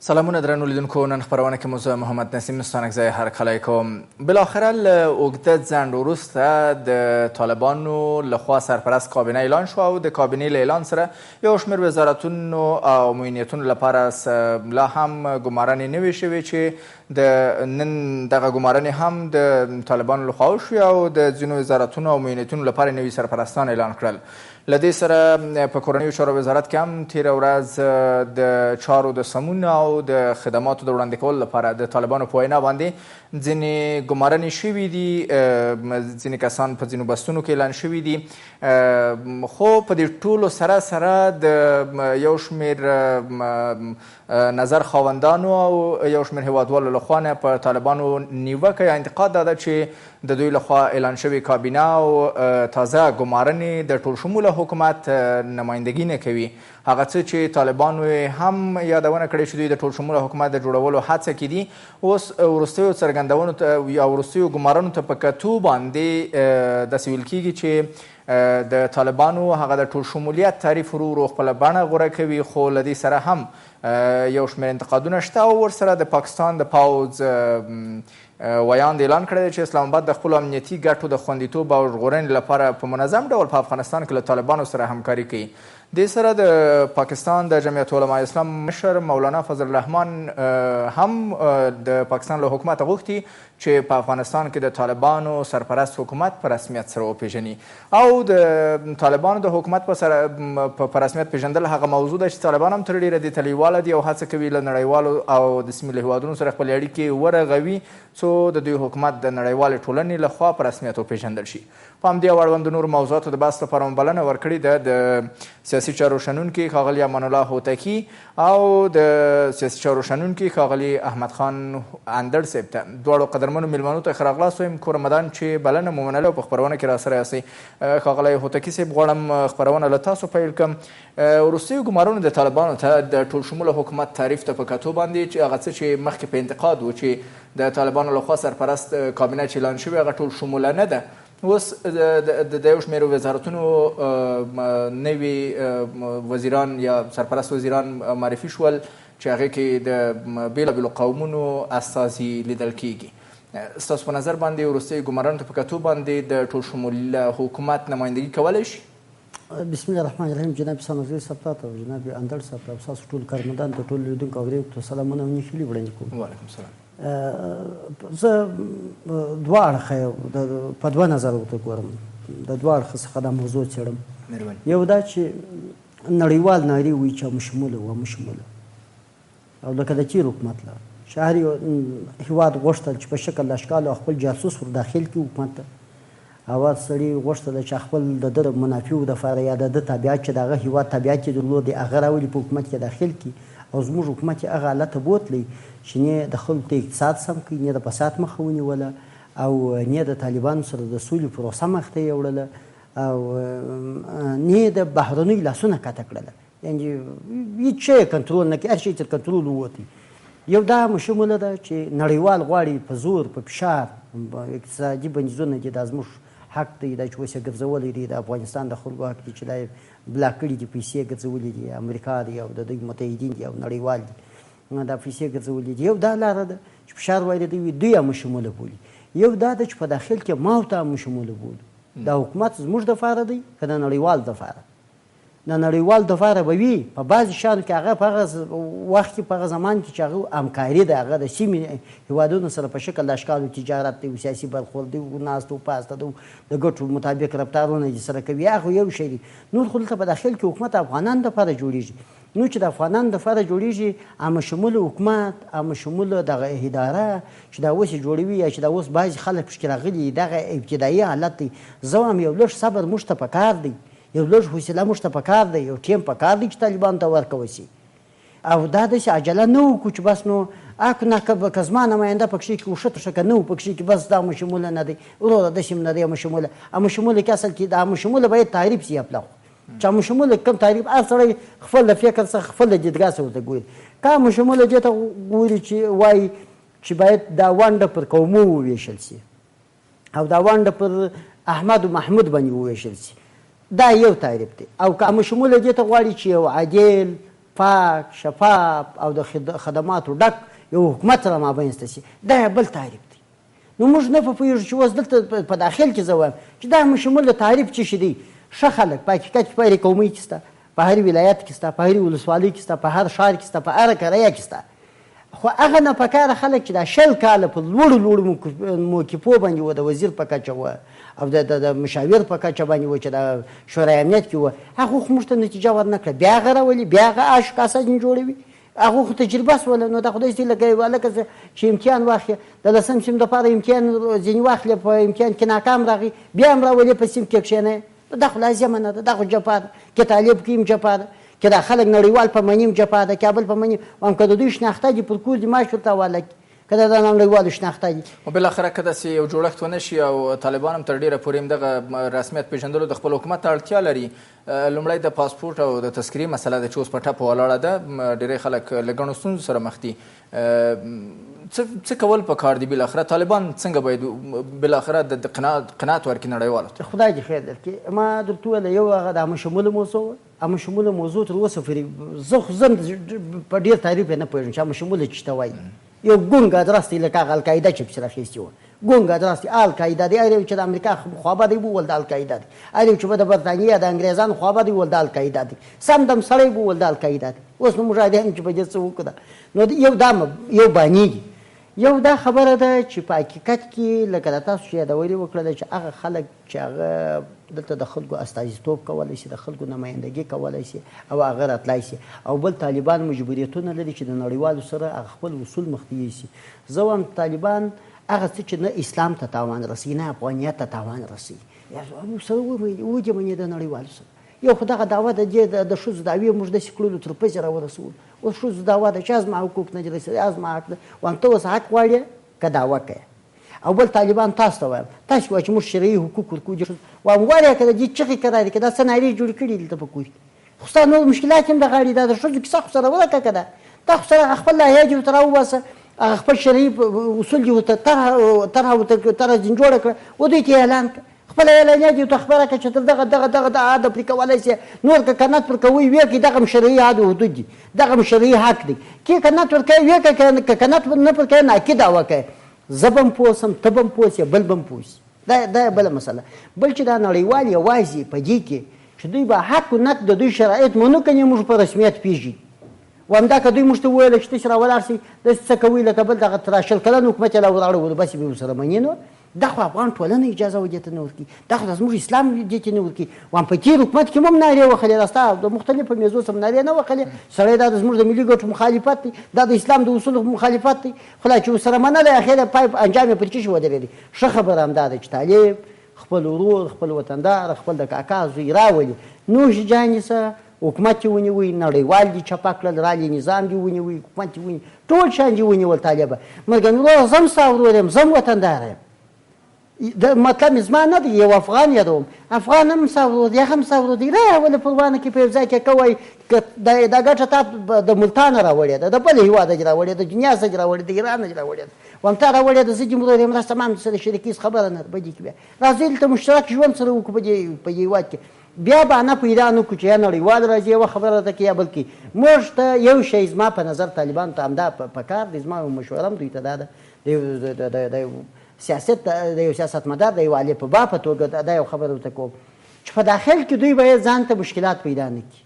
سلامونه درنو لیدونکو، نن خپرونه کې موضوع محمد نسیم ستانکزی هرکلی کوم. بالاخره له اوږده ځنډ وروسته د طالبانو لخوا سرپرست کابینه اعلان شو او د کابینې له اعلان سره یو شمېر وزارتونو او معینیتونو لپاره لا هم ګمارنې نه وې شوې چې د نن دغه ګمارنې هم د طالبانو لخوا وشوې او د ځینو وزارتونو او معینیتونو لپاره نوي سرپرستان اعلان کړل. له دې سره په کورنیو چارو وزارت کې هم تېره ورځ د چارو د سمون او د خدماتو د وړاندې کولو لپاره د طالبانو په وینا باندې ځینې ګمارنې شوي دي، ځینې کسان په ځینو بستونو کې اعلان شوي دي، خو په دې ټولو سره د یو شمېر نظر خاوندانو او یو شمېر هیوادوالو لخوا نه په طالبانو نیوکه یا انتقاد دا ده چې د دوی لخوا اعلان شوې کابینه او تازه ګمارنې د ټول شموله حکومت نمایندګي نه کوي. هغه څه چې طالبانو هم یادونه کړې چې دوی د ټول شموله حکومت د جوړولو هڅه کې دي، اوس وروستیو څرګندونو ته یا وروستیو ګمارنو ته په کتو باندې داسې ویل کېږي چې د طالبانو هغه د ټول شمولیت تعریف ورو ورو خپله بڼه غوره کوي، خو له دې سره هم یو شمېر انتقادونه شته او ورسره د پاکستان د پوځ ویاند اعلان کړی دی چې اسلام آباد د خپلو امنیتي ګټو د خوندیتوب او ژغورنې لپاره په منظم ډول په افغانستان کې له طالبانو سره همکاري کوي. دې سره د پاکستان د جمعیت علماء اسلام مشر مولانا فضل الرحمن هم د پاکستان له حکومته غوښتي چې په افغانستان کې د طالبانو سرپرست حکومت په رسمیت سره وپیژني او د طالبانو د حکومت په رسمیت پیژندل هغه موضوع ده چې طالبان هم تر ډېره دې ته لیواله دي او هڅه کوي له نړیوالو او د سیمې له هیوادونو سره خپلې اړیکې ورغوي څو د دوی حکومت د نړیوالې ټولنې لخوا په رسمیت وپیژندل شي. په همدې او اړوند نورو موضوعاتو د بحث لپاره مو بلنه ورکړې ده د سیاسي چارو شنونکي ښاغلي امان الله هوتکي او د سیاسي چارو شنونکي ښاغلي احمد خان اندړ صاحب ته. دواړو قدرمنو میلمنو ته ښه راغلاست وایم. کور رمضان چې بلنه مو منله او په خپرونه کې راسره یاستئ. ښاغلی هوتکي صاحب غواړم خپرونه له تاسو پیل کړم. وروستیو ګمارنو د طالبانو ته د ټول شموله حکومت تعریف ته په کتو باندې چې هغه څه چې مخکې په انتقاد و چې د طالبانو لخوا سرپرست کابینه چې اعلان شوې هغه ټول شموله نه ده، اوس د یو شمېر وزارتونو نوي وزیران یا سرپرست وزیران معرفي شول چې هغې کې د بېلابېلو قومونو استازي لیدل کېږي. ستاسو په نظر باندې وروستیو ګمارنو ته په کتو باندې د ټول شموله حکومت نمایندګي کولی شي؟ بسم الله الرحمن الرحیم. جناب سانوزي صاحب ته او جناب اندړ صاحب ته او ستاسو ټول کارمندان ته ټول لیدونکو اورېدونکو ته سلامونه او نیکهیلې وړاندې کوم. وعلیکم السلام. زه دوه اړخه په دوه نظر ورته ګورم، د دوه اړخه څخه دا موضوع څېړم. یو دا چې نړیوال نارې وایي چې مشموله و مشموله او لکه د چین حکومت له شهر هېواد غوښتل چې په شکل اشکال او خپل جاسوس ور داخل کړي حکومت ته، هغه سړي غوښتل چې خپل د ده منافعو دپاره یا د ده تابعیت چې د هغه هېواد تابعیت یې درلود هغه راولي په حکومت کې داخل کړي او زموږ حکومت یې هغه حالت ته بوتلی چې نه د خلکو ته اقتصاد سم کوي، نه د فساد مخه ونیوله او نه د طالبانو سره د سولې پروسه مخته یې وړله او نه د بهرنیو لاسونه قطع کړله، یعنې هېڅ شی یې کنټرول نه کوي، هر شی تر کنټرول ووتی. یو دا مشموله ده چې نړیوال غواړي په زور په فشار اقتصادي بندیزونه دي، دا زموږ حق دی، دا چې اوس یې ګرځولی دی، د افغانستان د خلکو حق دی چې دا یې بلاک کړي دي، پیسې یې ګرځولي دي، امریکا دی او د دوی متحدین دي او نړیوال دي، دا پیسې ګرځولي دي. یو دا لاره ده چې فشار وایي دوی هم مشموله بولي. یو دا ده چې په داخل کې ما او ته مشموله بولو. دا حکومت زموږ دپاره دی که د نړیوال دپاره؟ د نړیوال دپاره به وي په بعضې شیانو کې هغه په هغه وخت کې په هغه زمان کې چې هغه همکاري ده، هغه د سیمې هېوادونو سره په شکل د اشکالو تجارت دی، سیاسي برخورد دی، ناست و پاسته ده، د ګټو مطابق رفتارونه یې سره کوي، هغه یو شی دی. نور خو دلته په داخل کې حکومت افغانانو دپاره جوړېږي. نو چې د افغانانو دپاره جوړېږي عامه شموله حکومت، عامه شموله دغه اداره چې دا اوس یې جوړوي یا چې دا اوس بعضې خلک پکې راغلي دغه ابتدایي حالت دی. زه وایم یو لږ صبر موږ ته پکار دی، یو لږ حوصله موږ ته پکار دی، یو ټیم پکار دی چې طالبانو ته ورکوه شي او دا داسې عجله نه وکړو چې بس نو که زما نماینده پکښې کې وښه ترشه که نه و پکښې کې بس دا مشموله نه دی وروره داسې هم نه دی مشموله. مشموله کې اصل کې دا مشموله باید تعریف شي اپله چې مشموله کوم تعریف هر سړی خپل د فکر څخه خپل د دیدګاه څخه ورته ګوري. که مشموله دې ته ګوري چې وایي چې باید دا ونډه پر قومو وویشل شي او دا ونډه پر احمد و محمود باندې وویشل شي، دا یو تعریف دی. او که مشموله دې ته غواړي چې یو عادل پاک شفاف او د خدماتو ډک یو حکومت سره مابینځته شي دا یې بل تعریف دی. نو موږ نه پوهېږو چې اوس دلته په داخل کې زه وایم چې دا مشمول تعریف څه شي دی. ښه خلک په حقیقت کې په هرې قومۍ کې شته، په هر ولایت کې شته، په هرې ولسوالۍ کې شته، په هر ښار کې شته، په هره کرایه کې شته. خو هغه ناپکاره خلک چې دا 20 کاله په لوړو موقفو باندې وه، د وزیر په کچه وه او د مشاور په کچه باندې وه چې د شورای امنیت کې وه، هغو خو موږ ته نتیجه ورنه کړه. بیا هغه راولي، بیا هغه آش کاسه جوړوي، هغو خو تجربه شوله. نو دا خو داسې لکه چې امتحان واخلې، د 10م صنف دپاره امتحان ځینې واخلې، په امتحان کې ناکام راغی، بیا هم راولې په صنف کې کښېنئ. دا خو لازمه نه ده، دا خو جفا ده. که طالب کې هم جفا ده، که دا خلک نړیوال په مني هم جفا ده، کابل په مني هم که د دوی شناخته دي پر کور دي معاش ورته حواله کړي، که د نړیوالو شناخته دي. او بالاخره که داسې یو جوړښت ونه شي او طالبان هم تر ډېره پورې همدغه رسمیت پېژندلو د خپل حکومت ته اړتیا لري، لومړی د پاسپورټ او د تذکرې مسله ده چې اوس په ټپه ولاړه ده، ډېری خلک له ګڼو ستونزو سره مخ دي. څه کول پکار دي بالاخره؟ طالبان څنګه باید بالاخره د قناعت ورکړي نړیوالو ته؟ خدای دې خیر درکړي. ما درته وویله یو هغه د عامه شموله موضوع وه. عامه شموله موضوع تر اوسه پورې زه خو په ډېر تعریف یې نه پوهېږم چې عامه شموله څه ته وایي. یو ګونګ ادرس دی لکه هغه القاعده چې پسې راخیستې وه، ګونګ ادرس دی القاعده دی. هر یو چې د امریکا خوابه دی بوول د القاعده دی، هر یو چې به د برطانیې د انګریزانو خوابه دی وول د القاعده دی، سم دم سړی بوول د القاعده دی. اوس نو مجاهدین چې په دې څه وکړه، نو یو باني دي. یو دا خبره ده چې په حقیقت کې لکه د تاسو چې یادولې وکړله چې هغه خلک چې هغه دلته د خلکو استازیتوب کولی شي، د خلکو نمایندګي کولی شي او هغه راتلی شي، او بل طالبان مجبوریتونه لري چې د نړیوالو سره هغه خپل اصول مخته یوسي. زه وایم طالبان هغه څه چې نه اسلام ته تاوان رسوي نه افغانیت ته تاوان رسوي سره وجمنې د نړیوالو سره. یو خو دغه دعوه د ښځو دعوې موږ داسې کړلو تر پزې راورسولو. اوس ښځو دعوه ده چې زما حقوق نه دي رسېدلي، زما حق ده. وایم ته اوس حق غواړې که دعوه کوې؟ او بل طالبان تاسو ته وایم، تاسو وایئ چې موږ شرعي حقوق ورکوو. وایم غواړې که د دې چغې کرارې که دا څه نارې جوړې کړي دلته په کور کې، خو ستا نور مشکلات هم د غاړې دا د ښځو کیسه خو سره ورکه که ده، تا خو سره خپل لایحه دې ورته راوباسه، هغه خپل شرعي اصول دې ورته طرحه ځین جوړه کړه، و دوی ته اعلان کړه، خپل اعلانیات یې ورته خپره کړه چې ته دغه عاد پرې کولی شې، نور که کنت پر کوئ ویې کړئ، دغه هم شرعي عاد و حدود دي، دغه هم شرعي حق دی. کې کنت ورکوئ ویې کړئ، که کنت نه پر کوئ ناکي دعوه کوئ. زه به هم پوه شم، ته به هم پوه شې، بل به هم پوه شي. دا بله مسله. بل چې دا نړیوال یوازې په دې کې چې دوی به حق و نت د دوی شرایط منو کنې موږ په رسمیت پېژني. همدا که دوی موږ ته وویله چې تاسې راولاړ شئ داسې څه کوئ لکه بل دغه تر 20 کلن حکومت یې راولاړولو، بس یې به ورسره مني. نو دا خو افغان ټولنه اجازه و دې ته نه ورکوي، دا خو زموږ اسلام دې ته نه ورکوي. وایم په تېر حکومت کې هم نارې وهلې، دا ستا د مختلفو میزو سم نارې نه وهلې، سړی دا زموږ د ملي ګټو مخالفت دی، دا د اسلام د اصولو مخالفت دی، خو لا چې ورسره منلی اخر پای انجام یې پر څه شي ودرېدی. ښه خبره همدا ده چې طالب خپل ورور خپل وطندار خپل د کاکا زوی راولي، نوش جان یې حکومت یې ونیوی، نړیوال دي چپه کړل، رالي نظام دي ونیوی، حکومت یې ونیوی، ټول شیان دې ونیول. طالبه مګر ورور زه هم ستا ورور یم، زه هم وطندار یم. مطلب زما نه دی، یو افغان یادوم، افغان هم ستا ورور دی، هغه هم ستا ورور دی. راولې په ورباندې کې په یو ځای کې کوئ دا ګټه تا د ملتانه راوړې ده، د بل هېواده دې راوړې ده، دنیا څخه دې راوړې ده، ایران نه دې راوړې ده. وایم تا راوړې ده، زه دې ورور یم، راسته ما هم سره شریکي خبره نه ده. په دې کې بیا راځئ دلته مشترک ژوند سره وکړو په دې هېواد کې. بیا بهانه پیدا نه کړو چې یا نړیوال راځي یوه خبره ده که یا بل کې. موږ ته یو شی زما په نظر طالبانو ته همدا پکار دی، زما مشوره هم دوی ته دا ده، د سیاست د یو سیاستمدار د یو عالي په با په توګه دا یو خبره ورته کوم چې په داخل کې دوی باید ځان ته مشکلات پیدا نه کړي.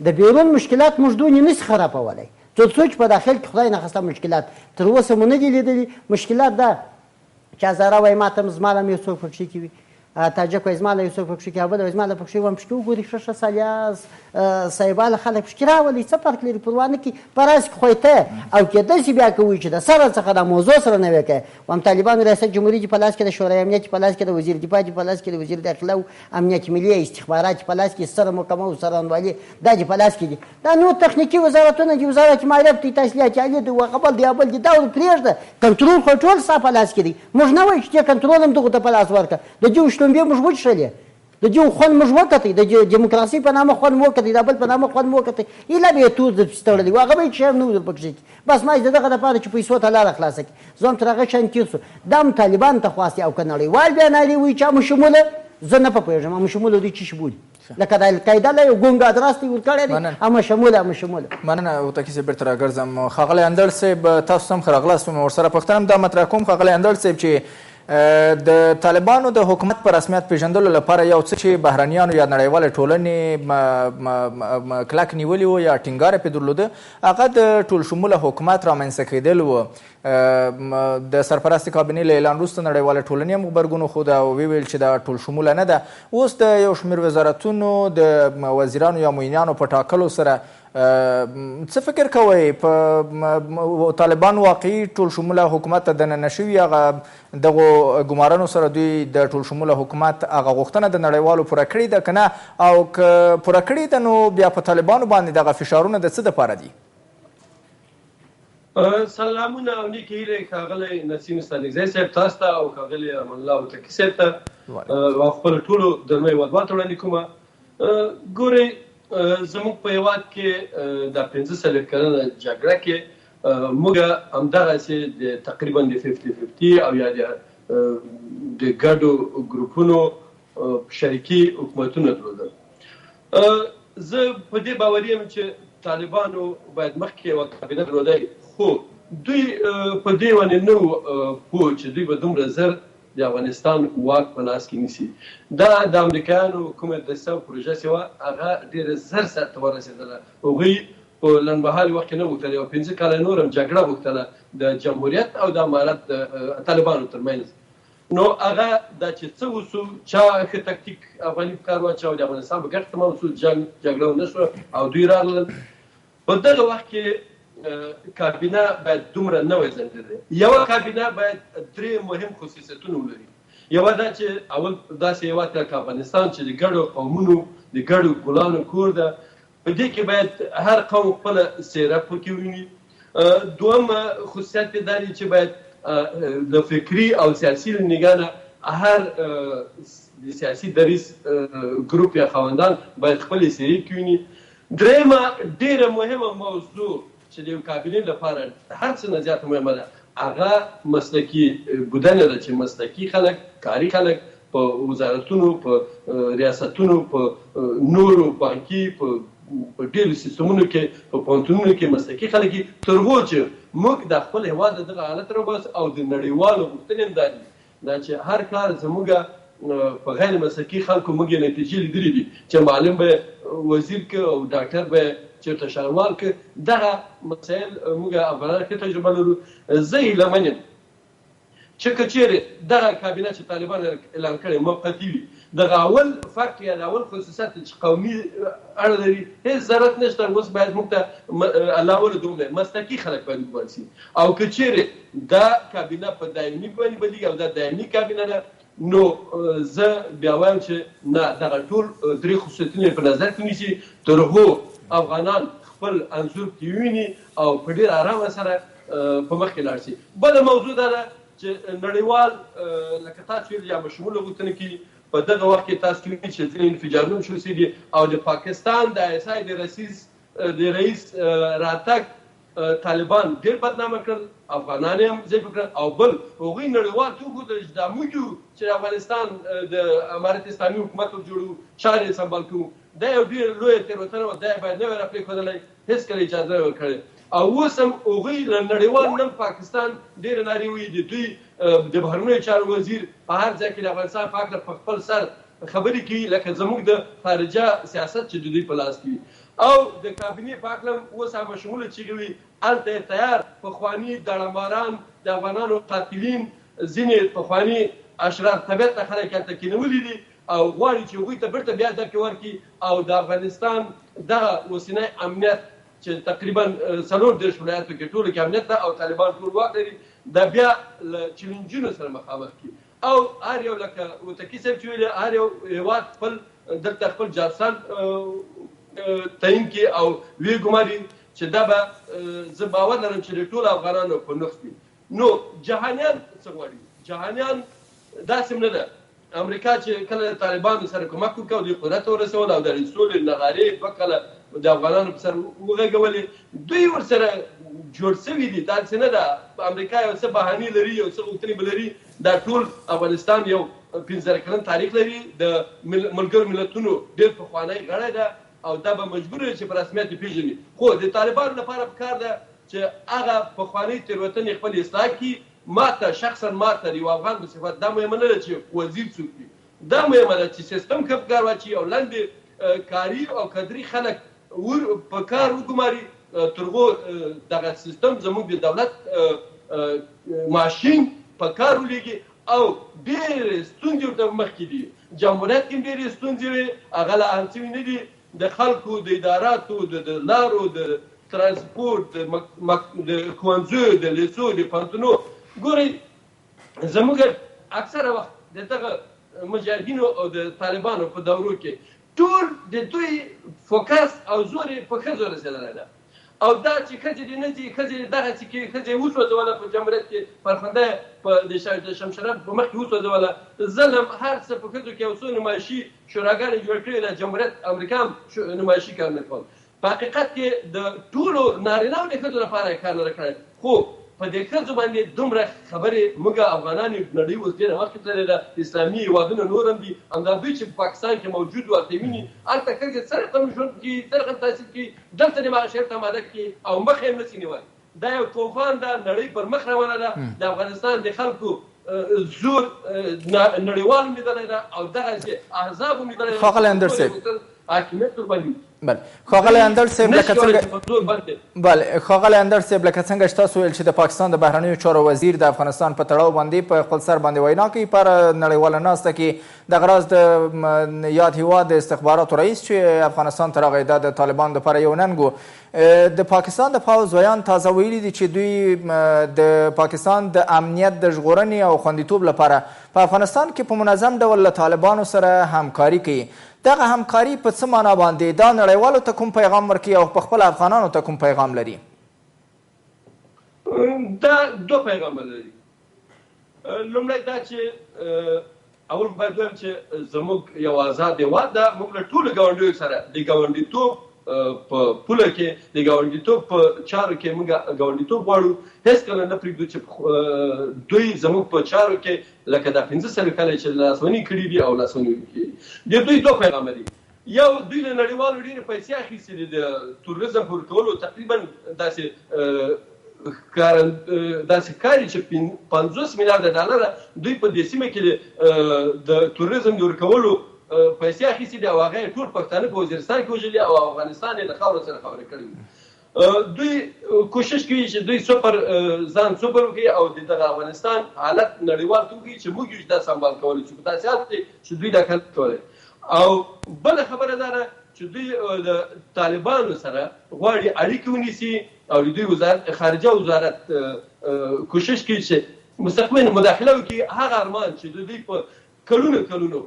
د بیرون مشکلات موږ دوی نه شي خرابولی، تر څو چې په داخل کې خدای ناخواسته مشکلات تر اوسه مو نه دي لیدلي. مشکلات دا چې هزاره وایي ما ته زما له یو څوک په کښې کې وي، تاجک وایي زما له یو څوک په کښې کې، بل وایي زما له په کښې وایم پشکې وګورئ ښه ښه سالیاز صاحباله خلک پشکې راولئ، څه فرق لري پروا نه کړي، په راز کې خو ته او کېدای شي بیا که وایي چې د سره څخه د موضوع سره نه وی کوې. وایم طالبانو ریاست جمهوري چې په لاس کې د شورای امنیت په لاس کې د وزیر دفاع چې په لاس کې د وزیر داخله او امنیت ملي استخبارات په لاس کې سره محکمه او سرانوالي دا چې په لاس کې دي، دا نور تخنیکي وزارتونه دي، وزارت معارف دی، تحصیلات عالي دی، وغه بل دی بل دی، دا پرېږده. کنټرول خو ټول ستا په لاس کې دی. موږ نه وایو چې دې کنټرول هم دغو ته په لاس ورکړه. د دې شلومبې موږ وچښلې، د دې خوند موږ وکتئ، د ډیموکراسۍ په نامه خوند مو وکتئ، د بل په نامه خوند مو وکتئ، ایله به یې تور درپسې تړلی و، هغه به هېڅ شی هم نه و درپکښې کړي. بس ما د دغه دپاره چې پیسو ته لاره خلاصه کړي، زه هم تر هغه شیان تېر شو. دا هم طالبانو ته خواستې او که نړیوال بیا نارې وایي چې امو شموله، زه نه په پوهېږم امو شموله دوی څه شي بولي. لکه د القاعده له یو ګونګ ادرس دی ورکړی دی همه شموله همه شموله. مننه هوتکي صاحب بیرته راګرځم. ښاغلی اندړ صاحب تاسو هم ښه راغلاست. ورسره پوښتنه هم دا مطرح کوم ښاغلی اندړ صاحب چې د طالبانو د حکومت په رسمیت پیژندلو لپاره یو څه چې بهرنیانو یا نړیوالې ټولنې کلک نیولي وو یا ټینګار یې پرې درلوده هغه د ټولشموله حکومت رامنځته کېدل وو. د سرپرست کابینې له اعلان وروسته نړیواله ټولنې هم غبرګون وښود او ویل چې دا ټولشموله نه ده. اوس د یو شمېر وزارتونو د وزیرانو یا معینانو په ټاکلو سره څه فکر کوئ په طالبان واقعي ټولشموله حکومت ته دننه شوي هغه دغو ګمارنو سره دوی د ټولشموله حکومت هغه غوښتنه د نړیوالو پوره کړې ده که نه او که پوره کړې ده نو بیا په طالبانو باندې دغه فشارونه د څه دپاره دي؟ سلامونه او نیکې هیلې ښاغلی نسیم ستانکزی صاحب تاسو ته او ښاغلی امان الله هوتکي صاحب ته او خپلو ټولو درنو هېوادوالو ته وړاندې کومه. ګورئ زموږ په هېواد کې د 15 کلنه جګړه کې موږ همدغسې د تقریبا د 50-50 او یا د ګډو ګروپونو شریکي حکومتونه درلودل. زه په دې باوري یم چې طالبانو باید مخکې یوه کابینه درلودی خو دوی په دې باندې نه وو پوه چې دوی به دومره زر د افغانستان واک په لاس کې نیسي. دا د امریکایانو کومه دسته او پروژه چې وه هغه ډېره زر سرته ورسېدله. هغوی په لنډمهالي وخت کې نه غوښتل یو 15 کاله نور هم جګړه غوښتله د جمهوریت او د امارت د طالبانو ترمنځ. نو هغه دا چې څه وسو چا ښه تکتیک افغاني په کار واچاو د افغانستان په ګټه تمام سو جګړه ونه شوه او دوی راغلل. په دغه وخت کې کابینه باید دومره نه وای ځنډېدلی. یوه کابینه باید 3 مهم خصوصیتونه ولري. یوه دا چې اول داسې هېواد لکه افغانستان چې د ګډو قومونو د ګډو ګلانو کور ده په دې کې باید هر قوم خپله څېره پکې وویني. دویم خصوصیت یې دا دی چې باید د فکري او سیاسي نګاه نه هر د سیاسي دریځ ګروپ یا خاوندان باید خپلې څېرې وویني. درېیمه ډېره مهمه موضوع چې د یو کابینې لپاره هر څه نه زیاته مهمه ده هغه مسلکي بودنه ده چې مسلکي خلک کاري خلک په وزارتونو په ریاستونو په نورو بانکي په ډېرو سیستمونو کې په پوهنتونونو کې مسلکي خلک تر هغو چې موږ د خپل هېواد د دغه حالت راوباسو او د نړیوالو غوښتنې هم دا دي چې هر کار زموږ په غیر مسلکي خلکو موږ یې نتیجې لیدلې دي چې معلم به وزیر که او ډاکټر به چېرته شاروال که دغه مسایل موږ افغانان ښه تجربه لرو. زه هیله من یم چې که چېرې دغه کابینه چې طالبان اعلان کړی موقتي وي دغه اول فرق یا د اول خصوصیت چې قومي اړه لري هېڅ ضرورت نشته. اوس باید موږ ته الله وله دومره مسلکي خلک باید وګمارل شي او که چېرې دا کابینه په دایمي باندې بدلېږي او دا دایمي کابینه ده نو زه بیا وایم چې نه دغه ټول 3 خصوصیتونه په نظر کې ونیسي تر هغو افغانان خپل انځور کې وویني او په ډېر ارامه سره په مخکې لاړ شي. بله موضوع دا ده چې نړیوال لکه تاسو ویل یا بشموله غوښتنې کوي په دغه وخت کې تاسو وینئ چې ځینې انفجارونه شوي دي او د پاکستان د ISI د رئیس راتګ طالبان ډېر بدنامه کړل افغانان هم ضعیفه کړل او بل هغوی نړیوال ته وښودل چې دا موږ یو چې افغانستان د امارت اسلامي حکومت جوړو چارې یې سمبال کوو. دا یو ډېره لویه تېروتنه وه دا یې باید نه وای راپرېښودلی هېڅکله اجازه نه ورکړې او اوس هم هغوی نړیوال نن پاکستان ډېره نارې ویي د دوی د بهرنیو چارو وزیر په هر ځای کې د افغانستان په هکله په خپل سر خبرې کوي لکه زموږ د خارجه سیاست چې د دوی په لاس کې وي او د کابینې په هکله اوس هم بشموله چیغې وي هلته یې تیار پخواني داړهماران د افغانانو قاتلین ځینې پخواني اشرار طبیعت خلک هلته کېنولي دي او غواړي چې هغوی ته بیرته بیا درکې ورکړي او د افغانستان دغه اوسنی امنیت چې تقریبا 34 ولایاتو کې ټولو کې امنیت ده او طالبان ټول واک لري دا بیا له چیلنجونو سره مخامخ کړي او هر یو لکه هوتکي صاحب چې ویلې هر یو هېواد خپل دلته خپل جاسوسان تعیین کړي او ویې ګماري چې دا به زه باور لرم چې د ټولو افغانانو په نقص وي. نو جهانیان څه غواړي؟ جهانیان داسې نه ده امریکا چې کله طالبانو سره کومک وکړ او دوی قدرت ته ورسول او د سولې نغارې 2 کاله د افغانانو په سر وغږولې دوی ورسره جوړ شوي دي. داسې نه ده امریکا یو څه بهانې لري یو څه غوښتنې به لري دا ټول افغانستان یو 15 کلن تاریخ لري د ملګرو ملتونو ډېر پخوانی غړی ده او دا به مجبور چې په رسمیت پیژني. خو د طالبانو لپاره پکار ده چې هغه پخوانۍ تېروتنې خپل اصلاح کړي. ماته شخصا ماته د یو افغان په صفت دا مهمه نه ده چې وزیر څوک وي، دا مهمه ده چې سیستم ښه په کار واچوي او لاندې کاري او قدري خلک په کار وګماري تر هغو دغه سیستم زموږ د دولت ماشین په کار ولېږي او ډېرې ستونزې ورته مخکې دي. جمهوریت کې ډېرې ستونزې وې، هغه لا حل شوي نه دي. د خلکو د اداراتو د لارو د ترانسپورت د ښوونځیو د لیسو د پوهنتونو ګورئ زموږ اکثره وخت د دغه مجاهدینو او د طالبانو په دورو کې ټول د دوی فوکس او زور یې په ښځو رسېدلی ده او دا چې ښځې دې نه ځي ښځې دغسې کې ښځې وسوځوله په جمهوریت کې فرخنده په د شمشرف په مخ کې وسوځوله ظلم هر څه په ښځو کې یو څو نمایشي شوراګانې جوړ کړې ده. جمهوریت امریکا هم نمایشي کار نه کول. په حقیقت کې د ټولو نارینهو د ښځو لپاره یې کار نه ده کړی. خو په دې ښځو باندې دومره خبرې موږ افغانان نړۍ اوس ډېره مخکې تللې ده. اسلامي هېوادونه نور هم دي، همدا دوی چې په پاکستان کې موجود وو ورته ویني هلته ښځې څه رقم ژوند کوي، څه رقم تحصیل کوي، دلته دې هغه شی ته اماده کړي او مخ یې نسي نیولی. دا یو طوفان ده، نړۍ پر مخ روانه ده. د افغانستان د خلکو زور نړیوال هم لیدلی ده او دغسې احزاب هم لیدلی ده. ښاغلی اندر صاحب حاکمیت ورباندې بله ښاغلی اندر صاحب لکه څنګه بله ښاغلی اندر صاحب لکه څنګه چې تاسو ویل چې د پاکستان د بهرنیو چارو وزیر د افغانستان په تړاو باندې په خپل سر باندې وینا کوي پر نړیواله ناسته کې دغه راز د یاد هیواد د استخباراتو رئیس چې افغانستان ته راغی دا د طالبانو دپاره یو ننګ و. د پاکستان د پوځ ویان تازه ویلي دي چې دوی د پاکستان د امنیت د ژغورنې او خوندیتوب لپاره په افغانستان کې په منظم ډول له طالبانو سره همکاري کوي. دغه همکاري په څه معنا باندې دا نړیوالو ته کوم پیغام ورکوي او په خپل افغانانو ته کوم پیغام لري؟ دا دو پیغام لري. لومړی دا چې اول باید وایم چې زموږ یو آزاد هېواد ده. موږ له ټولو ګاونډیو سره د ګاونډیتوب په پوله کې د ګاونډیتوب په چارو کې موږ ګاونډیتوب غواړو. هېڅکله نه پرېږدو چې دوی زموږ په چارو کې لکه دا 15 کاله چې لاسونی کړي دي او لاسونی کړي د دوی دوه پیغام دي. یو دوی له نړیوالو ډېرې پیسې اخیستې دي د توریزم په ورکولو. تقریبا داسې کاري چې 50 میلیارده ډالره دوی په دې سیمه کې د توریزم د ورکولو پیسې اخیستې دي او هغه یې ټول پښتانه په وزیرستان کې وژلي او افغانستان یې له خاورو سره خبرې کړې. دوی کوشش کوي چې دوی ځان سوپر وکړي او د دغه افغانستان حالت نړیوال ته وکړي چې موږ یو دا سمبال کولی شو. په داسې حالت کې چې دوی دا کار کولی. او بله خبره دا ده چې دوی د طالبانو سره غواړي اړیکې ونیسي او د دوی خارجه وزارت کوشش کوي چې مستقیما مداخله وکړي. هغه ارمان چې د دوی په کلونو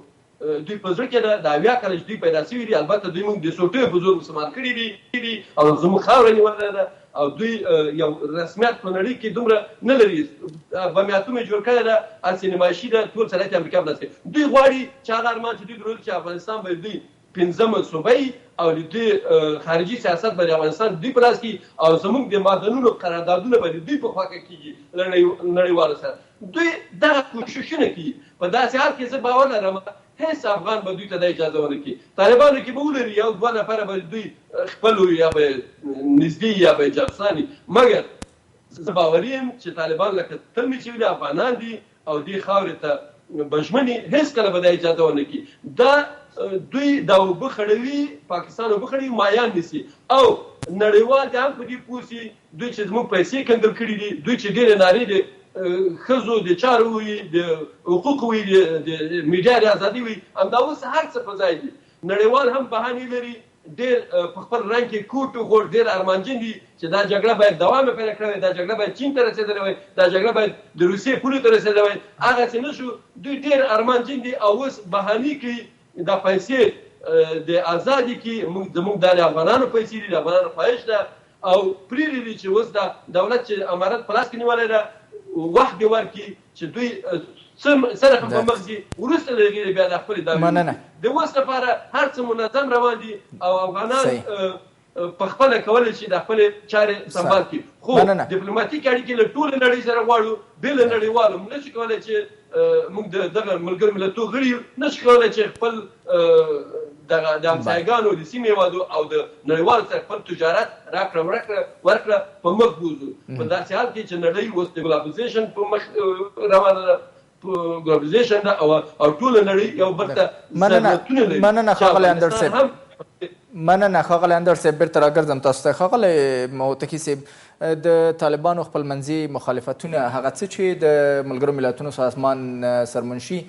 دوی په زړه کې ده د 80 کاله چې دوی پیدا شوي دي. البته دوی موږ د سوټیو په زور مسلمان کړي دي او زموږ خاوره نیولې ده او دوی یو رسمیت په نړۍ کې دومره نه لري. بمیاتوم یې جوړ کړی ده، هسې نمایشي ده، ټول صلاحیت امریکا په لاس کې. دوی غواړي چې هغه ارمان چې دوی درلود چې افغانستان به دوی 15مه صوبه او د دوی خارجي سیاست به د افغانستان دوی په لاس کې او زموږ د معدنونو قراردادونه به د دوی په خوا کې کېږي له نړیوالو سره. دوی دغه کوششونه کوي. په داسې حال کې زه باور لرم هیڅ افغان به دوی ته د اجازه ونه کړي. طالبانو کې به ولري یو دوه نفره به دوی خپل یا به نږدې یا به جاسوسان وي، مګر زه باوري یم چې طالبان لکه تل مې چې ویلي افغانان دي او دې خاورې ته به ژمني هېڅکله به د اجازه ونه کړي. دا دوی دا اوبه خړوي، پاکستان اوبه خړوي، مایان نیسي او نړیوال دې هم په دې پوه سي دوی چې زموږ پیسې کنګل کړي دي. دوی چې ډېرې نارې دي ښځو د چارو وي، د حقوقو وي، د میډیا د ازادي وي، همدا اوس هر څه په ځای دي. نړیوال هم بهانې لري، ډېر په خپل رنګ کې کوټ و غوټ، ډېر ارمانجن دي چې دا جګړه باید دوام پیدا کړی وای، دا جګړه باید چین ته رسېدلې وای، دا جګړه باید د روسیې پولې ته رسېدلې وای. هغسې نه شو. دوی ډېر ارمانجن دي او اوس بهانې کوي دا پیسې د ازادي کې زموږ دا د افغانانو پیسې دي، د افغانانو خواهش ده او پرېږدي دي چې اوس دا دولت چې امارت په لاس کې نیولی ده وخت دې ورکړي چې دوی سره په مغزي وروسته له هغې بیا د خپلې دعوې د اوس لپاره هر څه منظم روان دي او افغانان پخپله کولی شي د خپلې چارې سمبال کړي. خو ډیپلوماتیک اړیکې له ټولې نړۍ سره غواړو، بې له نړیوالو موږ نشو کولی چې موږ د دغه ملګرو ملتونو غړي یو، نشو کولی چې خپل د همسایګانو د سیمې هېوادو او د نړیوالو سره خپل تجارت راکړه ورکړه په مخ بوځو. په داسې حال کې چې نړۍ اوس د ګلوبلایزیشن په مخ روانه ده، ګلوبلایزیشن ده او ټوله نړۍ یو بل ته ضرورتونه لري. مننه ښاغلی اندړ صاحب. مننه ښاغلی اندړ صاحب. بیرته راګرځم تاسو ته. ښاغلی موتکي صاحب، د طالبانو خپل منځي مخالفتونه هغه څه چې د ملګرو ملتونو سازمان سرمنشي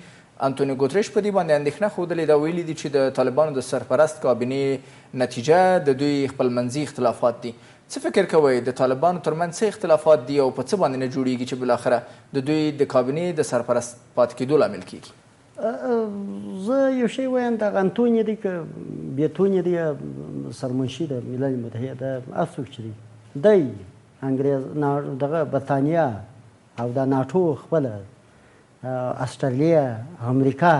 انتونیو ګوتریش په دې باندې اندېښنه ښودلې ده، ویلي دي چې د طالبانو د سرپرست کابینې نتیجه د دوی خپل منځي اختلافات دي. څه فکر کوئ د طالبانو ترمنځ څه اختلافات دي او په څه باندې نه جوړیږي چې بالاخره د دوی د کابینې د سرپرست پاتې کېدو لامل کیږي؟ زه یو شی وایم، دغه انتونیو دی که بیتونیو دی سرمنشي د ملل متحده هر څوک چې دی دی انګریز دغه برطانیه او د ناټو خپله استرالیا امریکا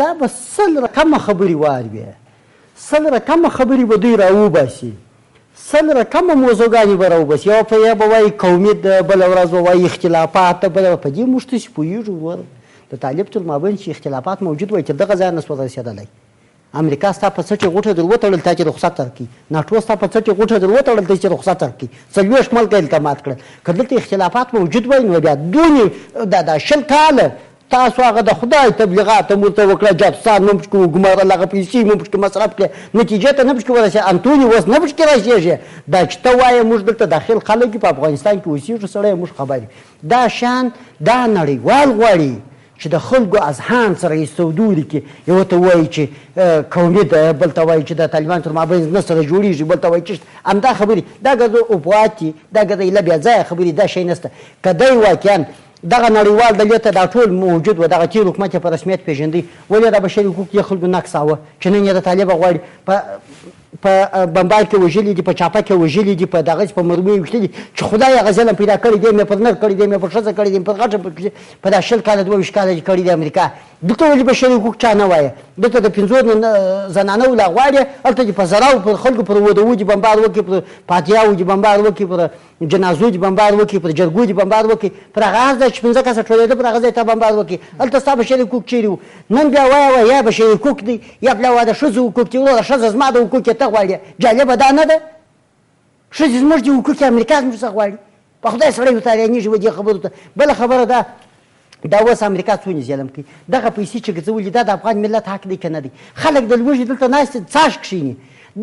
دا به سل رقمه خبرې واروي، سل رقمه خبرې به دوی راوباسي، سل رقمه موضوعګانې به راوباسي. یو په یا به وایي قومیت، بله ورځ به وایي اختلافات، بله په دې موږ تاسې پوهېږو د طالب تر مابین چې اختلافات موجود وای تر دغه ځای نه سو رسېدلی. امریکا ستا په څټې غوټه در وتړل تا چې رخصت درکړي، ناټو ستا په څټې غوټه در وتړل ته چې رخصت درکړي، 40 ملکه التماس کړل. که دلته اختلافات موجود وای نو بیا دونې دا 20 کاله تاسو هغه د خدای تبلیغات هم ورته وکړه، جاسوسان مو پکې وګمارل، هغه پیسې مو پکې مصرف کړې، نتیجې ته نه پکې ورسېږي. انتونیو اوس نه پکې رسېږي. دا چې ته وایې موږ دلته داخل خلک په افغانستان کې اوسېږو سړی موږ خبر دا شان دا نړیوال غواړي چې د خلکو اذهان سره یې سودوري کې یو ته وایي چې قومیت، بل ته وایي چې د طالبانو تر مابین نه سره جوړېږي، بل ته وایي چې همدا خبرې دا ګزو افواهات دي، دا ګزه له بیا ځایه خبرې، دا شی نشته. که دی واقعا دغه نړیوال دولت ته دا ټول موجود و، دغه تیر حکومت یې په رسمیت پېژندی، ولې د بشري حقوق یې خلکو نقصاوه چې نن یې د طالبه غواړي په بمبار کې وژلي دي، په چاپه کې وژلي دي، په دغه په مرمۍ ویشتلي چې خدای هغه ظلم پیدا کړی دی، مې پر نر کړی دی، مې پر ښځه کړی دی، په غټه په دا 20 کاله 22 کاله کړی دی امریکا. دلته ولې بشري حقوق چا نه وایه؟ دلته د 50 زنانو لا غواړي، هلته چې په زراو پر خلکو پر ودو دي بمبار وکړي، پر پاتیاو دي بمبار وکړي، پر جنازو دي بمبار وکړي، پر جرګو دي بمبار وکړي، پر هغه ځای چې 15 کسه ټولېده پر هغه ځای ته بمبار وکړي. هلته ستا بشري حقوق چیرې وو؟ نن بیا وایه یا بشري حقوق دي یا بیا د ښځو حقوق دي. وروره ښځه زما د حقوق یې ته غواړې، جالبه دا نه ده؟ ښځې زموږ د حقوق امریکا زموږ څخه غواړي. په خدای سړی وتاریانېږي و دې خبرو ته. بله خبره ده دا اوس امریکا څونه ظلم کوي، دغه پیسې چې ګرځولي دا د افغان ملت حق دی که نه دی؟ خلک د لوږې دلته ناست څاښ کښېني،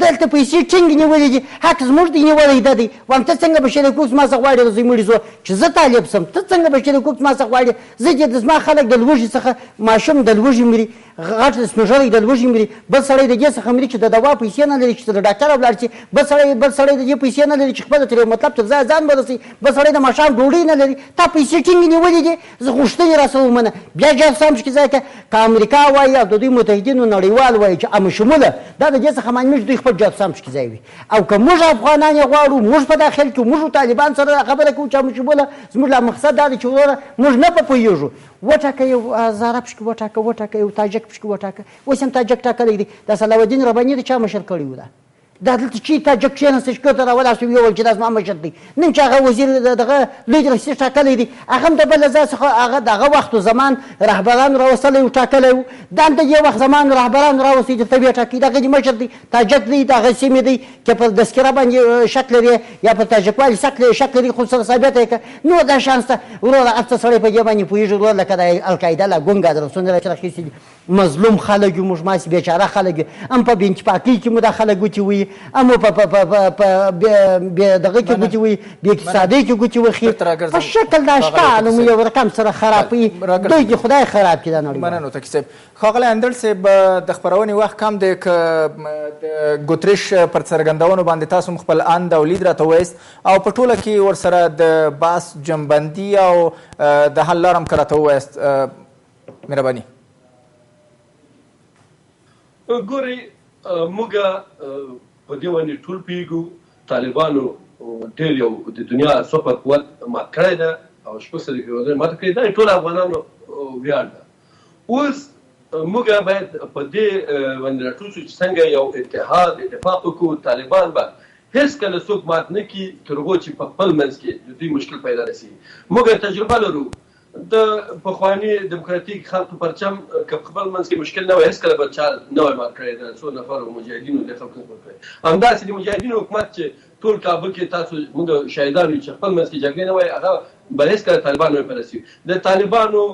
دلته پیسې ټینګ نیولې دي، حق زموږ دی نیولی ده دی. وایم ته څنګه بشري حقوق زما څخه غواړې زه مړي زو چې زه طالب سم، ته څنګه بشري حقوق زما څخه غواړې؟ زه چې زما خلک د لوږې څخه ماشوم د لوږې مري، غټ سپېژلی د لوږې مري، بل سړی د دې څخه مري چې د دوا پیسې نه لري چې د ډاکټر ولاړ شي، بل سړی د دې پیسې نه لري چې خپله تر یو مطلب تر ځایه ځان ورسوي، بل سړی د ماښام ډوډۍ نه لري. تا پیسې ټینګې نیولې دي، زه غوښتنې راسره ومنه. بیا جاسوسان پکې ځای که امریکا وایي او د دوی متحدینو نړیوال وایي چې عامه شموله دا د دې څخه معنی دوی خپل جاسوسان پکې ځای وي. او که موږ افغانان یې غواړو، موږ په داخل کې موږ طالبان سره خبره کوو چې عامه شموله زموږ لا مقصد دا دی چې وروره موږ نه په پوهېږو. وټاکه یو هزاره پشکې وټاکه یو تاجک پشکې وټاکه. اوس هم تاجک ټاکلی دی. د صلاحالدین رباني د چا مشر کړی و ده؟ دا دلته چې تاجک کښېناسته چې کورته راولاړ شو ویې ویل چې دا زما مشر دی. نن چې هغه وزیر دغه لوی رئیس ټاکلی دی، هغه هم د بل ځای څخه هغه د هغه وخت و زمان رهبران راوستلی و ټاکلی و. دا هم د یو وخت زمان رهبران راوستي چې ته بیا ټاکي. دغه دې مشر دی، تاجک دی، دغه سیمې دی که پر تذکره باندې شک لري یا پر تاجکوالي شک لري خو سره ثابته یې که نو دا شان شته. وروره هر څه سړی په دې باندې پوهېږي وروره لکه د القاعده لا ګونګه د رسول الله راخیستي دي. مظلوم خلک یو موږ ماسې بیچاره خلک یو، هم په بینچپاکۍ کې مو دا خلک ګوتې وهي، هم په دغه کې ګوتې وهي، بې اقتصادۍ کې ګوتې وهي، په شکل دا اشکال مو یو رقم سره خرابوي. دوی دې خدای خراب کړي دا نړۍ. مننه تکي صاحب. ښاغلی اندړ صاحب، د خپرونې وخت کم دی، که د ګوتریش پر څرګندونو باندې تاسو هم خپل اند او لید راته ووایست او په ټوله کې ورسره د بحث جمبندي او د حل لاره هم که راته ووایست، مهرباني. ګورئ موږ په دې باندې ټول پوهېږو طالبانو ډېر یو د دنیا سوپر قوت مات کړی ده او شپږ سوه کیلومتره ماته کړې ده، ټول افغانانو ویاړ ده. اوس موږ باید په دې باندې راټول شو چې څنګه یو اتفاق وکړو. طالبان به هیڅکله څوک مات نه کړي تر هغو چې په خپل منځ کې د دوی مشکل پیدا نه شي. موږ تجربه لرو د پخواني دیموکراتیک خلکو پرچم که په خپل منځ کې مشکل نه وای هیڅکله به چا نه وای مات کړی د څو نفرو مجاهدینو د خلکو کړی. همداسې د مجاهدینو حکومت چې ټول کابل کې تاسو موږ شاهدان یو چې خپل منځ کې جګړې نه وای هغه به هیڅکله طالبان نه پرسي. د طالبانو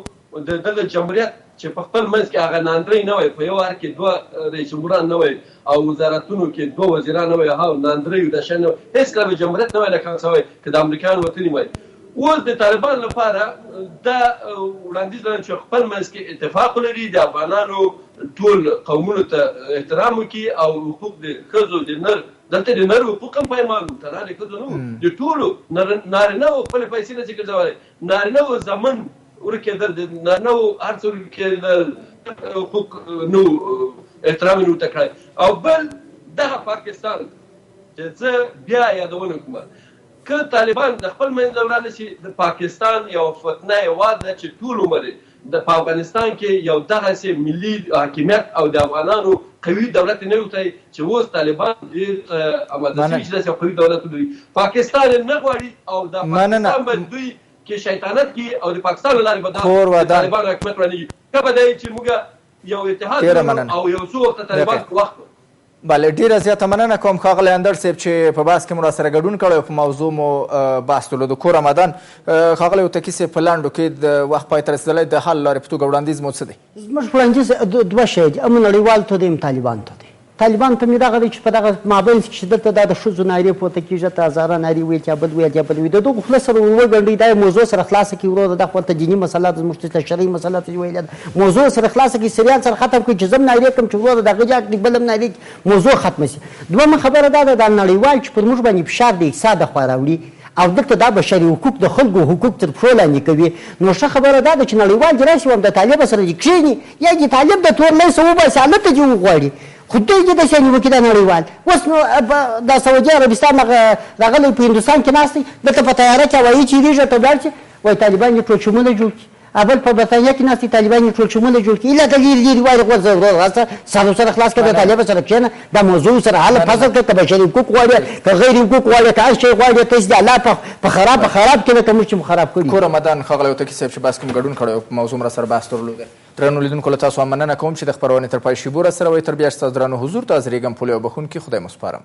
د دغه جمهوریت چې په خپل منځ کې هغه ناندرۍ نه وای په یو وار کې دوه رئیس جمهوران نه وای او وزارتونو کې دوه وزیران نه وای هغه ناندرۍ د شان هیڅکله به جمهوریت نه وای لکه څنګه چې د امریکایانو وطني وای. اوس د طالبان لپاره دا وړاندیز لري چې خپل منځ کې اتفاق لري د افغانانو ټول قومونو ته احترام وکړي او حقوق د ښځو د نر دلته د نر حقوق هم پایمال وو تنها د ښځو نه وو د ټولو نارینه وو خپلې پیسې نه شي ګرځولی نارینه وو زمن ورکېدل د نارینه وو هر څه ورکېدل حقوق نو احترام یې ورته کړی. او بل دغه پاکستان چې زه بیا یادونه کوم که طالبان د خپل منځ وړاندې شي د پاکستان یو فتنه هېواد ده چې ټول عمر په افغانستان کې یو دغسې ملي حاکمیت او د افغانانو قوي دولت نه وتی چې اوس طالبان ډېر اماده شوي چې داسې قوي دولت ولري. پاکستان یې نه غواړي او د پاکستان به دوی کې شیطانت کړي او د پاکستان له لارې به د طالبانو حکومت ورانېږي. ښه به دی چې موږ یو اتحاد او یو څو وخته طالبان وخت بله ډیره زیاته مننه کوم ښاغلی اندړ صاحب چې په بحث کې مو راسره ګډون کړی او په موضوع مو بحث درلود. کور رمضان ښاغلی هوتکي صاحب په لنډو کې د وخت پای ته رسېدلی د حل لارې په توګه وړاندیز مو څه دی؟ زموږ وړاندیز دوه شی دي. امن نړیوال ته دی ام طالبان ته دی. طالبان ته مې دغه دی چې په دغه مابینځ کې چې دلته دا د ښځو نارې پورته کېږي ته هزاره نارې ویل چا بد ویل چا بد ویل د دغو خوله سره وګنډئ دا موضوع سره خلاصه کړي ورو دا خو ته دیني مسله ده زموږ ته شرعي مسله ته ویلې ده موضوع سره خلاصه کړي سریال سره ختم کړي چې زه هم نارې کړم چې ورو دغه جا کړي بل هم نارې کړي موضوع ختمه شي. دویمه خبره دا ده دا نړیوال چې پر موږ باندې فشار د اقتصاد خوا راوړي او دلته دا بشري حقوق د خلکو حقوق تر پښو لاندې کوي نو ښه خبره دا ده چې نړیوال دې راشي او د طالب سره دې کښېني یا دې طالب د تور لیسه وباسي هلته دې وغواړي خو دوی دې داسې نیوکې ده نړیوال. اوس نو د سعودي عربستان راغلی په هندوستان کې ناست دی دلته په طیاره کې هوایي چیرېږي ته ولاړ شي وایي طالبان یې ټول شموله جوړ کړي. بل په برطانیه کې ناست دی طالبان یې ټول شموله جوړ کړي. ایله ته لرې لرې وایي غوړ سره سره خلاص کړه د طالب سره کښېنه دا موضوع سره حل فصل کړه که بشري حقوق غواړي که غیر حقوق غواړي که هر شی غواړي ته د الله په خراب کې لکه موږ چې مو خراب کړي. کور رمضان ښاغلی هوتکي صاحب چې بحث کې مو ګډون کړی او په موضوع مو راسره بحث درلوده. درنو لیدونکو له تاسو هم مننه کوم چې د خپرونې تر پای شیبو راسره وئ. تر بیا چې ستاسو درانه حضور ته حاضرېږم پولې او بخونکي خدای مو سپارم.